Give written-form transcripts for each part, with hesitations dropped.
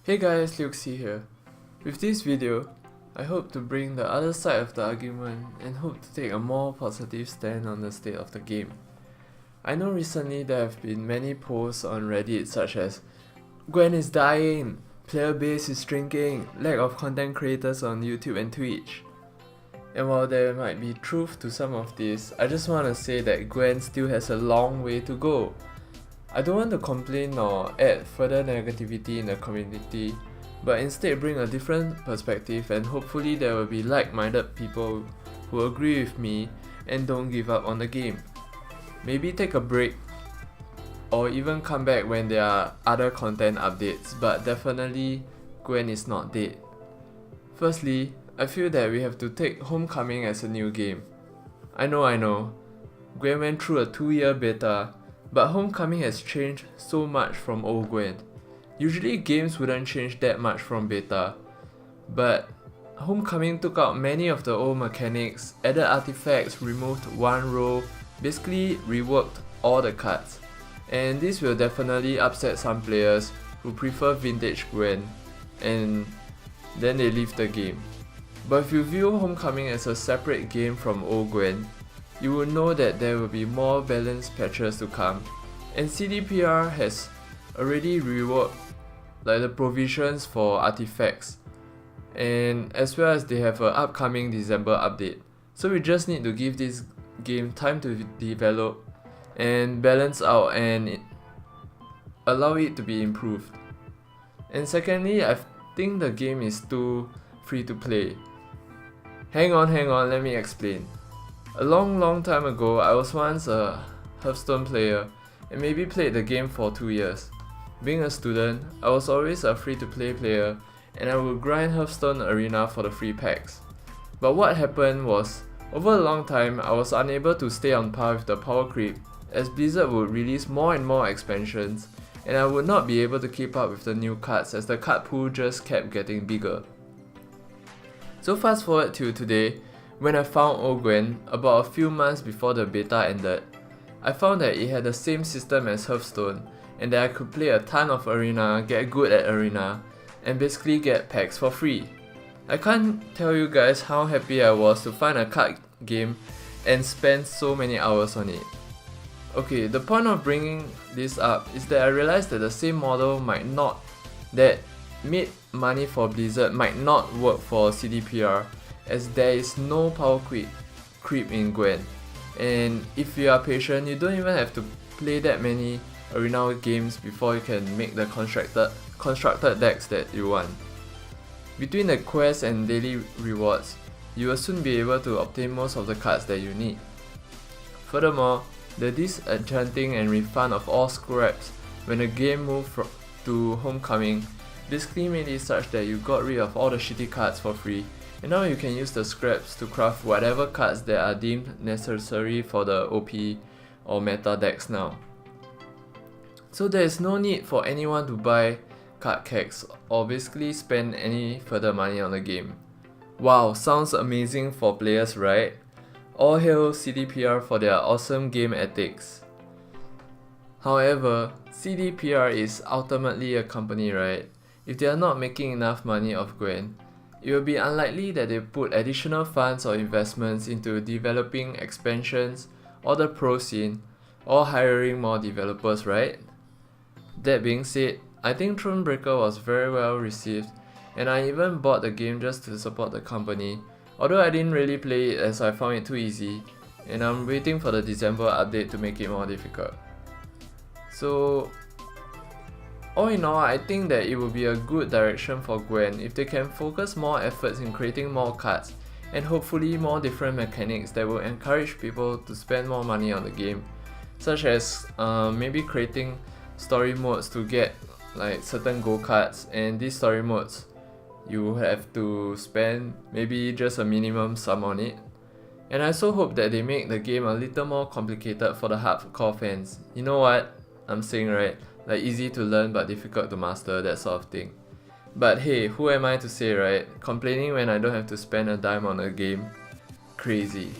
Hey guys, Luxi here. With this video, I hope to bring the other side of the argument and hope to take a more positive stand on the state of the game. I know recently there have been many posts on Reddit such as Gwent is dying, player base is shrinking, lack of content creators on YouTube and Twitch. And while there might be truth to some of this, I just want to say that Gwent still has a long way to go. I don't want to complain or add further negativity in the community, but instead bring a different perspective, and hopefully there will be like-minded people who agree with me and don't give up on the game. Maybe take a break or even come back when there are other content updates, but definitely Gwent is not dead. Firstly, I feel that we have to take Homecoming as a new game. I know, Gwent went through a 2-year beta, but Homecoming has changed so much from old Gwent. Usually games wouldn't change that much from beta, but Homecoming took out many of the old mechanics, added artifacts, removed one row, basically reworked all the cards. And this will definitely upset some players who prefer vintage Gwent and then they leave the game. But if you view Homecoming as a separate game from old Gwent, you will know that there will be more balanced patches to come, and CDPR has already reworked the provisions for artifacts, and as well as they have an upcoming December update. So we just need to give this game time to develop and balance out and allow it to be improved. And secondly, I think the game is too free to play. Hang on, let me explain. A long time ago, I was once a Hearthstone player and maybe played the game for 2 years. Being a student, I was always a free-to-play player and I would grind Hearthstone Arena for the free packs. But what happened was, over a long time, I was unable to stay on par with the power creep as Blizzard would release more and more expansions, and I would not be able to keep up with the new cards as the card pool just kept getting bigger. So fast forward to today, when I found old Gwent about a few months before the beta ended. I found that it had the same system as Hearthstone and that I could play a ton of Arena, get good at Arena, and basically get packs for free. I can't tell you guys how happy I was to find a card game and spend so many hours on it. Okay, the point of bringing this up is that I realized that the same model that made money for Blizzard might not work for CDPR, as there is no power creep in Gwent, and if you are patient, you don't even have to play that many Arena games before you can make the constructed decks that you want. Between the quests and daily rewards, you will soon be able to obtain most of the cards that you need. Furthermore, the disenchanting and refund of all scraps when the game moved to Homecoming basically made it such that you got rid of all the shitty cards for free, and now you can use the scraps to craft whatever cards that are deemed necessary for the OP or meta decks now. So there is no need for anyone to buy card packs or basically spend any further money on the game. Wow, sounds amazing for players, right? All hail CDPR for their awesome game ethics. However, CDPR is ultimately a company, right? If they are not making enough money off Gwent, it will be unlikely that they put additional funds or investments into developing expansions or the pro scene or hiring more developers, right? That being said, I think Thronebreaker was very well received, and I even bought the game just to support the company, although I didn't really play it as I found it too easy, and I'm waiting for the December update to make it more difficult. So all in all, I think that it would be a good direction for Gwent if they can focus more efforts in creating more cards and hopefully more different mechanics that will encourage people to spend more money on the game, such as maybe creating story modes to get certain gold cards, and these story modes you have to spend maybe just a minimum sum on it. And I also hope that they make the game a little more complicated for the hardcore fans. You know what I'm saying, right? Easy to learn but difficult to master, that sort of thing. But hey, who am I to say, right? Complaining when I don't have to spend a dime on a game? Crazy.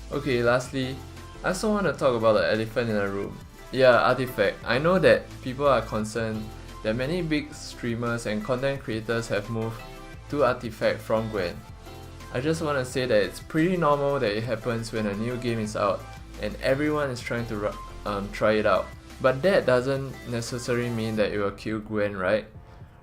Okay, lastly, I also want to talk about the elephant in the room. Yeah, artifact. I know that people are concerned that many big streamers and content creators have moved to Artifact from Gwent. I just want to say that it's pretty normal that it happens when a new game is out and everyone is trying to try it out. But that doesn't necessarily mean that it will kill Gwent, right?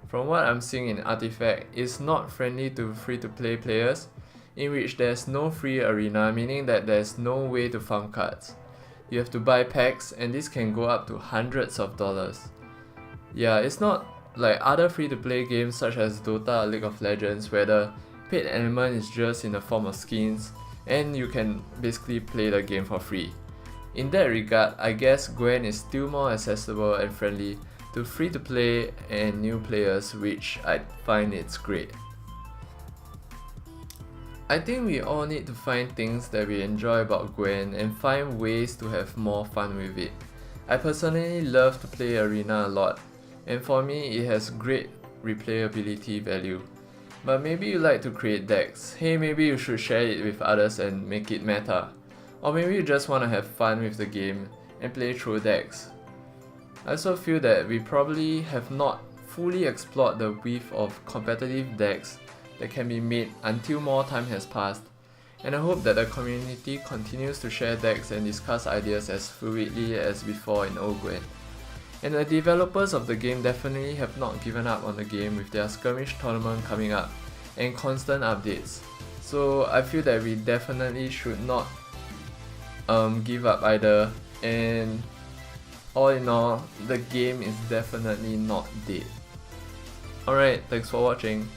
From what I'm seeing in Artifact, it's not friendly to free-to-play players, in which there's no free arena, meaning that there's no way to farm cards. You have to buy packs, and this can go up to hundreds of dollars. Yeah, it's not like other free-to-play games such as Dota or League of Legends, where the paid element is just in the form of skins, and you can basically play the game for free. In that regard, I guess Gwent is still more accessible and friendly to free-to-play and new players, which I find it's great. I think we all need to find things that we enjoy about Gwent and find ways to have more fun with it. I personally love to play Arena a lot, and for me it has great replayability value. But maybe you like to create decks. Hey, maybe you should share it with others and make it meta. Or maybe you just want to have fun with the game and play through decks. I also feel that we probably have not fully explored the width of competitive decks that can be made until more time has passed, and I hope that the community continues to share decks and discuss ideas as fluidly as before in old Gwent. And the developers of the game definitely have not given up on the game with their skirmish tournament coming up and constant updates. So I feel that we definitely should not give up either, and all in all, the game is definitely not dead. Alright, thanks for watching.